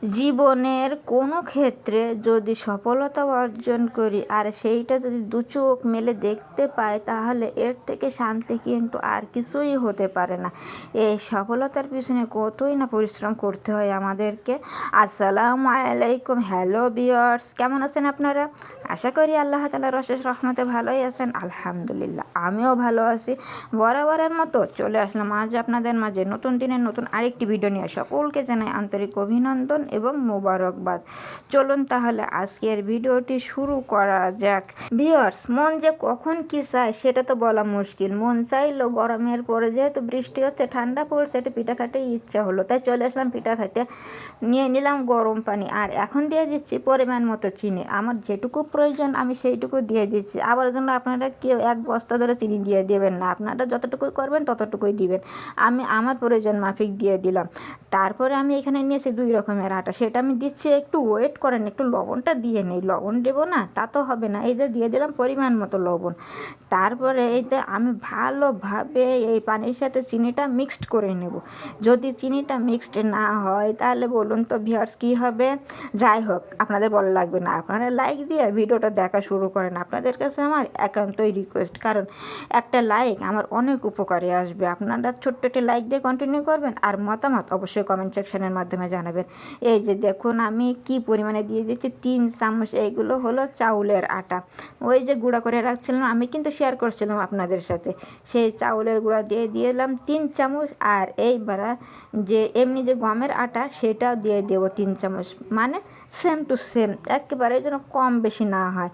জীবনের কোনো ক্ষেত্রে যদি সফলতা অর্জন করি আর সেইটা যদি দু চোখ মেলে দেখতে পাই, তাহলে এর থেকে শান্তি কিন্তু আর কিছুই হতে পারে না। এই সফলতার পিছনে কতই না পরিশ্রম করতে হয় আমাদেরকে। আসসালামু আলাইকুম, হ্যালো ভিউয়ার্স, কেমন আছেন আপনারা? আশা করি আল্লাহ তাআলার অশেষ রহমতে ভালোই আছেন। আলহামদুলিল্লাহ, আমিও ভালো আছি। বরাবরের মতো চলে আসলাম আজ আপনাদের মাঝে নতুন দিনের নতুন আরেকটি ভিডিও নিয়ে। সকলকে জানাই আন্তরিক অভিনন্দন এবং মোবারকবাদ। চলুন তাহলে আজকের ভিডিওটি শুরু করা যাক। ভিউয়ার্স, মন যে কখন কি চায় সেটা তো বলা মুশকিল। মন চাইলো গরমের পরে, যেহেতু বৃষ্টি হচ্ছে, ঠান্ডা পড়ছে, একটু পিঠা খাইতে ইচ্ছা হলো, তাই চলে আসলাম পিঠা খাইতে। নিয়ে নিলাম গরম পানি, আর এখন দিয়ে দিচ্ছি পরিমাণ মতো চিনি। আমার যেটুকু প্রয়োজন আমি সেইটুকু দিয়ে দিচ্ছি। আবার জন্য আপনারা কেউ এক বস্তা ধরে চিনি দিয়ে দেবেন না, আপনারা যতটুকু করবেন ততটুকুই দিবেন। আমি আমার প্রয়োজন মাফিক দিয়ে দিলাম। তারপরে আমি এখানে নিয়েছি 2 রকমের আটা, সেটা আমি দিচ্ছি। একটু ওয়েট করেন, একটু লবণটা দিয়ে নেই। লবণ দেবো না তা তো হবে না, এই যে দিয়ে দিলাম পরিমাণ মতো লবণ। তারপরে এইতে আমি ভালোভাবে এই পানির সাথে চিনিটা মিক্সড করে নেব। যদি চিনিটা মিক্সড না হয় তাহলে বলুন তো ভিউয়ার্স কী হবে? যাই হোক, আপনাদের বলা লাগবে না, আপনারা লাইক দিয়ে ভিডিওটা দেখা শুরু করেন। আপনাদের কাছে আমার একান্তই রিকোয়েস্ট, কারণ একটা লাইক আমার অনেক উপকারে আসবে। আপনারা ছোট্ট একটা লাইক দিয়ে কন্টিনিউ করবেন, আর মতামত অবশ্যই কমেন্ট সেকশনের মাধ্যমে জানাবেন। এই যে দেখুন আমি কি পরিমাণে দিয়ে দিচ্ছি, 3 চামচ। এইগুলো হলো চাউলের আটা, ওই যে গুঁড়া করে রাখছিলাম, আমি কিন্তু শেয়ার করছিলাম আপনাদের সাথে। সেই চাউলের গুঁড়া দিয়ে দিলাম 3 চামচ। আর এইবার যে এমনি যে গমের আটা সেটাও দিয়ে দেবো 3 চামচ, মানে সেম টু সেম, একেবারে যেন কম বেশি না হয়।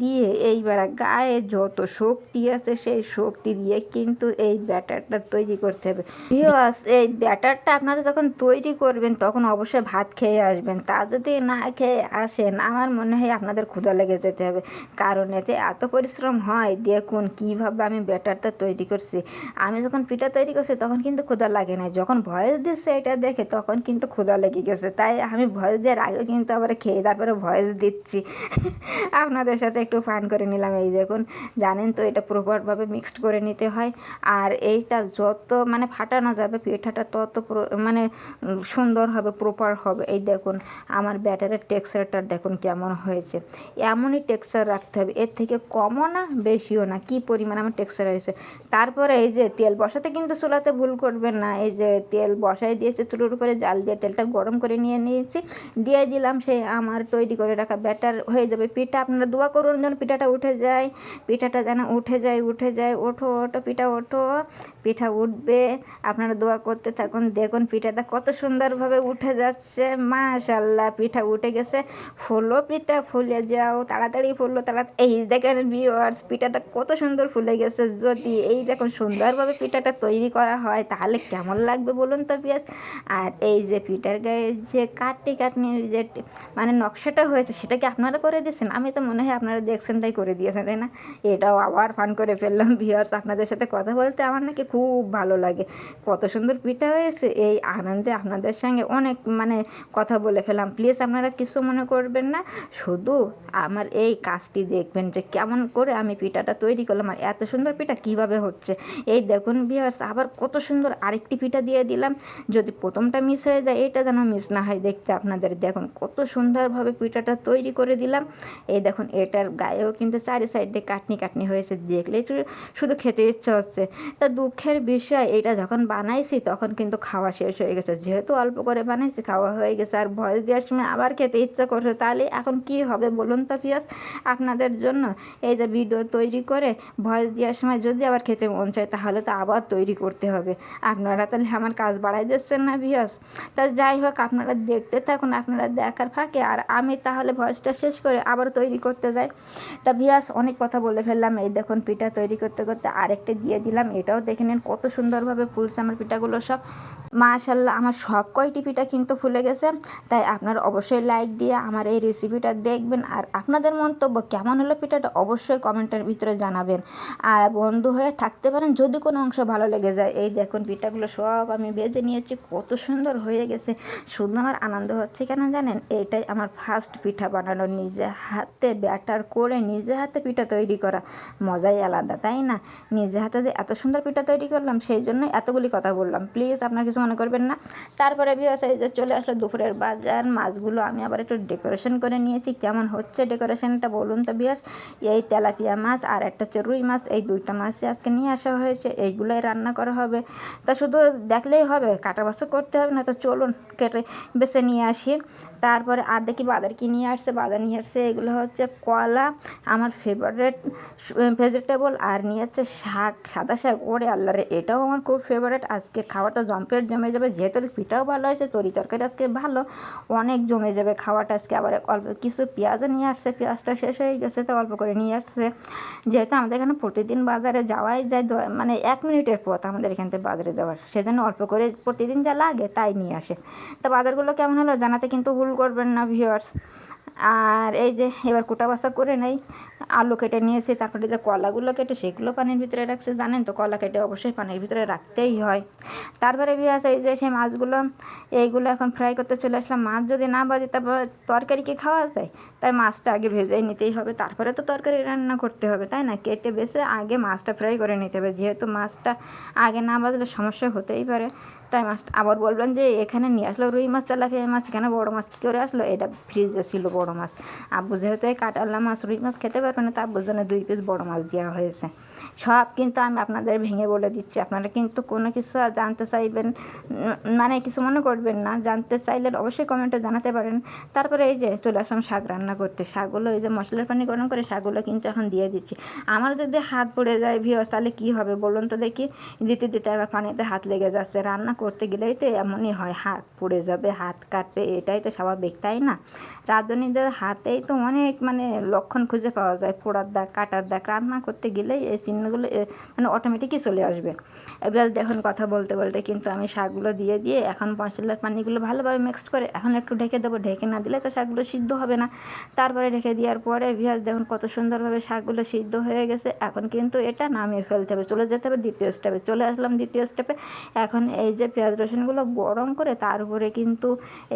দিয়ে এইবার গায়ে যত শক্তি আছে সেই শক্তি দিয়ে কিন্তু এই ব্যাটারটা তৈরি করতে হবে। ভিউয়ার্স, এই ব্যাটারটা আপনারা যখন তৈরি করবেন তখন অবশ্যই ভাত খেয়ে আসবেন। তা যদি না খেয়ে আসেন, আমার মনে হয় আপনাদের ক্ষুধা লেগে যেতে হবে, কারণ এতে এত পরিশ্রম হয়। দেখুন কীভাবে আমি ব্যাটারটা তৈরি করছি। আমি যখন পিঠা তৈরি করছি তখন কিন্তু ক্ষুধা লাগে না, যখন ভয়েস দিচ্ছে এটা দেখে তখন কিন্তু ক্ষুধা লেগে গেছে। তাই আমি ভয়েস দেওয়ার আগেও কিন্তু আবার খেয়ে তারপরে ভয়েস দিচ্ছি। আপনাদের সাথে একটু ফান করে নিলাম। এই দেখুন, জানেন তো এটা প্রপারভাবে মিক্সড করে নিতে হয়। আর এইটা যত মানে ফাটানো যাবে পিঠাটা তত মানে সুন্দর হবে, প্রপার হবে। এই দেখুন আমার ব্যাটারের টেক্সচারটা দেখুন কেমন হয়েছে। এমনই টেক্সচার রাখতে হবে, এর থেকে কমও না বেশিও না, কি পরিমাণ আমার টেক্সচার হয়েছে। তারপরে এই যে তেল বসাতে কিন্তু চুলাতে ভুল করবেন না। এই যে তেল বসাই দিয়েছে চুলোর উপরে, জাল দিয়ে তেলটা গরম করে নিয়ে নিয়েছি, দিয়ে দিলাম সেই আমার তৈরি করে রাখা ব্যাটার। হয়ে যাবে পিঠা। আপনারা দোয়া করুন যেন পিঠাটা উঠে যায়, পিঠাটা যেন উঠে যায়। ওঠো ওঠো পিঠা, ওঠো, পিঠা উঠবে। আপনারা দোয়া করতে থাকুন। দেখুন পিঠাটা কত সুন্দরভাবে উঠে যাচ্ছে, মাশাআল্লাহ। পিঠা উঠে গেছে। ফুলো পিঠা, ফুলে যাও, তাড়াতাড়ি ফুললো, তাড়াতাড়ি। এই দেখেন ভিউয়ার্স, পিঠাটা কত সুন্দর ফুলে গেছে। যদি এই দেখুন সুন্দরভাবে পিঠাটা তৈরি করা হয় তাহলে কেমন লাগবে বলুন তো ভিউয়ার্স। আর এই যে পিঠার গায়ে যে কাটনির যে মানে নকশাটা হয়েছে, সেটা কি আপনারা করে দিয়েছেন? আমি তো মনে হয় আপনারা দেখছেন তাই করে দিয়েছেন, তাই না? এটাও আবার ফান করে ফেললাম ভিউয়ার্স। আপনাদের সাথে কথা বলতে আমার নাকি খুব ভালো লাগে। কত সুন্দর পিঠা হয়েছে, এই আনন্দে আপনাদের সঙ্গে অনেক মানে কথা বলে ফেলাম। প্লিজ আপনারা কিছু মনে করবেন না, শুধু আমার এই কাজটি দেখবেন যে কেমন করে আমি পিঠাটা তৈরি করলাম, আর এত সুন্দর পিঠা কিভাবে হচ্ছে। এই দেখুন ভিউয়ার্স, আবার কত সুন্দর আরেকটি পিঠা দিয়ে দিলাম। যদি প্রথমটা মিস হয়ে যায়, এটা যেন মিস না হয়। দেখতে আপনাদের দেখুন কত সুন্দরভাবে পিঠাটা তৈরি করে দিলাম। এই দেখুন এটার গায়েও কিন্তু চারি সাইডে কাটনি হয়েছে, দেখলেই শুধু খেতে ইচ্ছা হচ্ছে। তা দুঃখের বিষয়, এটা যখন বানাইছি তখন কিন্তু খাওয়া শেষ হয়ে গেছে। যেহেতু অল্প করে বানাইছি, খাওয়া হয়ে গেছে, আর ভয়েস দেওয়ার সময় আবার খেতে ইচ্ছা করছে। তাহলে এখন কি হবে বলুন তো ভিউয়ার্স আপনাদের জন্য? এই যে ভিডিও তৈরি করে ভয়েস দেওয়ার সময় যদি আবার খেতে মন চায়, তাহলে তো আবার তৈরি করতে হবে। আপনারা তাহলে আমার কাজ বাড়াই দিচ্ছেন না ভিউয়ার্স? তা যাই হোক, আপনারা দেখতে থাকুন। আপনারা দেখার ফাঁকে আর আমি তাহলে ভয়েসটা শেষ করে আবার তৈরি করতে যাই। তা ভিউয়ার্স, অনেক কথা বলে ফেললাম। এই দেখুন পিঠা তৈরি করতে করতে আরেকটা দিয়ে দিলাম। এটাও দেখে নিন কত সুন্দরভাবে ফুলছে আমার পিঠাগুলো সব। মাশাআল্লাহ, আমার সব কয়টি পিঠা কিন্তু ফুলে গেছে। তাই আপনারা অবশ্যই লাইক দিয়ে আমার এই রেসিপিটা দেখবেন, আর আপনাদের মন্তব্য কেমন হলো পিঠাটা অবশ্যই কমেন্টের ভিতরে জানাবেন। আর বন্ধু হয়ে থাকতে পারেন যদি কোনো অংশ ভালো লেগে যায়। এই দেখুন পিঠাগুলো সব আমি ভেজে নিয়েছি, কত সুন্দর হয়ে গেছে। শুধু আমার আনন্দ হচ্ছে কেন জানেন? এটাই আমার ফার্স্ট পিঠা বানানো, নিজে হাতে ব্যাটার করে নিজে হাতে পিঠা তৈরি করা মজাই আলাদা, তাই না? নিজে হাতে যে এত সুন্দর পিঠা তৈরি করলাম, সেই জন্যই এতগুলি কথা বললাম। প্লিজ আপনার কিছু মনে করবেন না। তারপরে ভিউয়ার্স এই যে চলে আসলো দুপুরের বাজার। মাছগুলো আমি আবার একটু ডেকোরেশন করে নিয়েছি। কেমন হচ্ছে ডেকোরেশনটা বলুন তো ভিউয়ার্স। এই তেলাপিয়া মাছ আর একটা হচ্ছে রুই মাছ, এই দুইটা মাছই আজকে নিয়ে আসা হয়েছে। এইগুলোই রান্না করা হবে। তা শুধু দেখলেই হবে, কাটা বাছা করতে হবে না। তো চলুন কেটে বেছে নিয়ে আসি। তারপরে আর দেখি বাজার কি নিয়ে আসছে। বাজার নিয়ে আসছে এগুলো হচ্ছে কলা, আমার ফেভারিট ভেজিটেবল, আর নিয়ে হচ্ছে শাক, সাদা শাক। ওরে আল্লাহ রে, এটাও আমার খুব ফেভারিট। আজকে খাওয়াটা জমে যাবে, যেহেতু পিঠাও ভালো হয়েছে, তরকারি আজকে ভালো, অনেক জমে যাবে খাওয়াটা আজকে। আবার অল্প কিছু পেঁয়াজও নিয়ে আসছে, পেঁয়াজটা শেষ হয়ে গেছে তো অল্প করে নিয়ে আসছে। যেহেতু আমাদের এখানে প্রতিদিন বাজারে যাওয়াই যায়, মানে 1 মিনিটের পথ আমাদের এখান থেকে বাজারে যাওয়ার, সেজন্য অল্প করে প্রতিদিন যা লাগে তাই নিয়ে আসে। তো বাজারগুলো কেমন হলো জানাতে কিন্তু ভুল করবেন না ভিউয়ার্স। আর এই যে এবার কুটা বাছা করে নেই। আলু কেটে নিয়েছি, তারপরে যে কলাগুলো কেটে সেগুলো পানির ভিতরে রাখছে। জানেন তো কলা কেটে অবশ্যই পানির ভিতরে রাখতেই হয়। তারপরে ভিউয়ার্স এই যে সেই মাছগুলো, এইগুলো এখন ফ্রাই করতে চলে আসলাম। মাছ যদি না ভাজি তারপর তরকারি কি খাওয়া যায়, তাই মাছটা আগে ভেজেই নিতেই হবে, তারপরে তো তরকারি রান্না করতে হবে, তাই না? কেটে বেছে আগে মাছটা ফ্রাই করে নিতে হবে, যেহেতু মাছটা আগে না ভাজলে সমস্যা হতেই পারে। তাই মাছ আবার বলবেন যে এখানে নিয়ে আসলো রুই মাছ, তেলাপিয়া মাছ, এখানে বড়ো মাছ কী করে আসলো? এটা ফ্রিজে ছিল বড়ো মাছ। আব্বু যেহেতু এই কাটাল্লা মাছ রুই মাছ খেতে পারবে না, তা আব্বুর জন্য 2 পিস বড়ো মাছ দেওয়া হয়েছে। সব কিন্তু আমি আপনাদের ভেঙে বলে দিচ্ছি। আপনারা কিন্তু কোনো কিছু আর জানতে চাইবেন, মানে কিছু মনে করবেন না, জানতে চাইলে অবশ্যই কমেন্টে জানাতে পারেন। তারপরে এই যে চলে আসলাম শাক রান্না করতে। শাকগুলো এই যে মশলার পানি গরম করে শাকগুলো কিন্তু এখন দিয়ে দিচ্ছি। আমার যদি হাত পড়ে যায় ভিউয়ার্স তাহলে কী হবে বলুন তো দেখি। দিতে দিতে আবার পানিতে হাত লেগে যাচ্ছে। রান্না করতে গেলেই তো এমনই হয়, হাত পুড়ে যাবে, হাত কাটবে, এটাই তো স্বাভাবিক, তাই না? রাঁধুনিদের হাতেই তো অনেক মানে লক্ষণ খুঁজে পাওয়া যায়, পোড়ার দাগ, কাটার দাগ। রান্না করতে গেলেই এই চিহ্নগুলো মানে অটোমেটিকই চলে আসবে। এবার দেখুন কথা বলতে বলতে কিন্তু আমি শাকগুলো দিয়ে এখন মশলার পানিগুলো ভালোভাবে মিক্সড করে এখন একটু ঢেকে দেবো। ঢেকে না দিলে তো শাকগুলো সিদ্ধ হবে না। তারপরে ঢেকে দেওয়ার পরে ভিউয়ার্স দেখুন কত সুন্দরভাবে শাকগুলো সিদ্ধ হয়ে গেছে। এখন কিন্তু এটা নামিয়ে ফেলতে হবে, চলে যেতে হবে দ্বিতীয় স্টেপে। চলে আসলাম দ্বিতীয় স্টেপে। এখন এই যে পেঁয়াজ রসুনগুলো গরম করে তার উপরে কিন্তু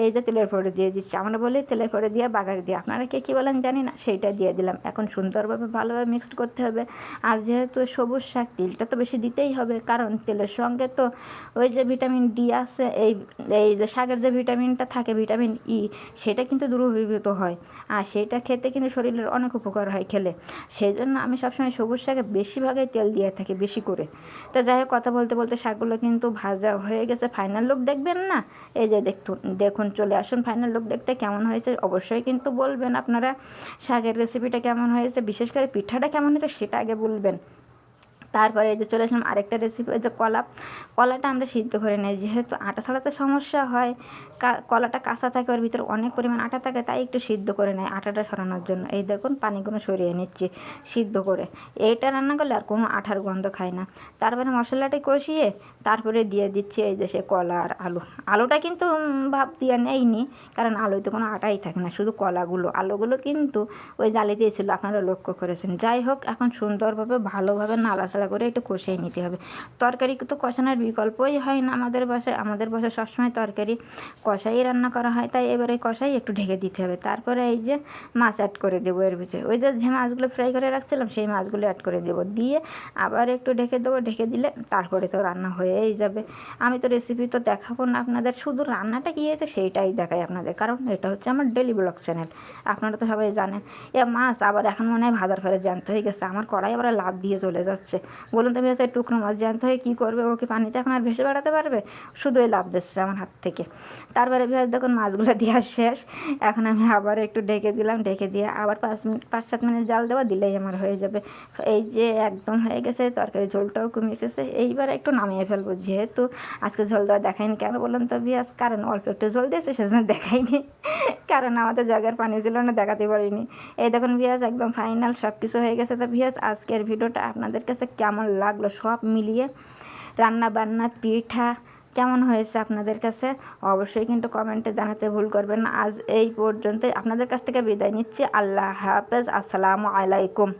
এই যে তেলের ফোড়ে দিয়ে দিচ্ছি। আমরা বলি তেলের ফোড়ে দিয়ে বাগার দিয়ে, আপনারা কে কী বলেন জানি না, সেইটা দিয়ে দিলাম। এখন সুন্দরভাবে ভালোভাবে মিক্সড করতে হবে। আর যেহেতু সবুজ শাক, তেলটা তো বেশি দিতেই হবে, কারণ তেলের সঙ্গে তো ওই যে ভিটামিন ডি আছে, এই যে শাকের যে ভিটামিনটা থাকে, ভিটামিন ই, সেটা কিন্তু দ্রবীভূত হয়। আর সেইটা খেতে কিন্তু শরীরের অনেক উপকার হয় খেলে। সেই জন্য আমি সবসময় সবুজ শাকে বেশিরভাগই তেল দিয়ে থাকি বেশি করে। তো যাই হোক কথা বলতে বলতে শাকগুলো কিন্তু ভাজা হয়ে গেছে। ফাইনাল লুক দেখবেন না? এই যে দেখুন চলে আসুন ফাইনাল লুক দেখতে। কেমন হয়েছে অবশ্যই কিন্তু বলবেন আপনারা। শাকের রেসিপিটা কেমন হয়েছে, বিশেষ করে পিঠাটা কেমন হয়েছে সেটা আগে বলবেন। তারপরে এই যে চলে আসলাম আরেকটা রেসিপি, ওই যে কলাটা আমরা সিদ্ধ করে নিই। যেহেতু আটা ছাড়াতে সমস্যা হয়, কলাটা কাঁচা থাকে, ওর ভিতরে অনেক পরিমাণ আটা থাকে, তাই একটু সিদ্ধ করে নেয় আটাটা সরানোর জন্য। এই দেখুন পানিগুলো সরিয়ে নিচ্ছি সিদ্ধ করে। এইটা রান্না করলে আর কোনো আঠার গন্ধ খায় না। তারপরে মশলাটা কষিয়ে তারপরে দিয়ে দিচ্ছি এই যে সে কলা আর আলুটা কিন্তু ভাপ দিয়ে নেইনি, কারণ আলুতে কোনো আটাই থাকে না, শুধু আলুগুলো কিন্তু ওই জালিতেই ছিল, আপনারা লক্ষ্য করেছেন। যাই হোক এখন সুন্দরভাবে ভালোভাবে নাড়াচাড়া করে একটু কষিয়ে নিতে হবে। তরকারি তো কষানোর বিকল্পই হয় না আমাদের বাসায় সবসময় তরকারি কষাই রান্না করা হয়, তাই এবারে কষাই একটু ঢেকে দিতে হবে। তারপরে এই যে মাছ অ্যাড করে দেবো এর ভিতরে, ওই যে মাছগুলো ফ্রাই করে রাখছিলাম সেই মাছগুলো অ্যাড করে দেবো, দিয়ে আবার একটু ঢেকে দেবো। ঢেকে দিলে তারপরে তো রান্না হয়েই যাবে। আমি তো রেসিপি তো দেখাবো না আপনাদের, শুধু রান্নাটা কী হয়েছে সেইটাই দেখাই আপনাদের, কারণ এটা হচ্ছে আমার ডেলি ব্লগ চ্যানেল, আপনারা তো সবাই জানেন। মাছ আবার এখন মনে হয় ভাজার ফেলে জ্যান্ত হয়ে গেছে, আমার কড়াই আবার লাভ দিয়ে চলে যাচ্ছে। বলুন তো ভেসে টুকরো মাছ জ্যান্ত হয়ে কী করবে, ওকে পানিতে এখন আর ভেসে বেড়াতে পারবে? শুধু এই লাভ দিচ্ছে আমার হাত থেকে। তারপরে ভেজ দেখুন মাছগুলো দেওয়া শেষ। এখন আমি আবার একটু ঢেকে দিলাম, ঢেকে দিয়ে আবার 5-7 মিনিট জাল দেওয়া দিলেই আমার হয়ে যাবে। এই যে একদম হয়ে গেছে, তরকারি ঝোলটাও কমে এসেছে। এইবার একটু নামিয়ে ফেলবো, যেহেতু আজকে ঝোল দেওয়া দেখাইনি। কেন বলুন তো ভিয়াস, কারণ অল্প একটু ঝোল দিয়েছে সেজন্য দেখাইনি, কারণ আমাদের জগের পানি ছিল না, দেখাতে পারিনি। এই দেখুন ভিয়াস একদম ফাইনাল সব কিছু হয়ে গেছে। তো ভিয়াস আজকের ভিডিওটা আপনাদের কাছে কেমন লাগলো সব মিলিয়ে, রান্না বান্না পিঠা কেমন হয়েছে আপনাদের কাছে অবশ্যই কিন্তু কমেন্টে জানাতে ভুল করবেন না। আজ এই পর্যন্তই, আপনাদের কাছ থেকে বিদায় নিচ্ছি। আল্লাহ হাফেজ, আসসালামু আলাইকুম।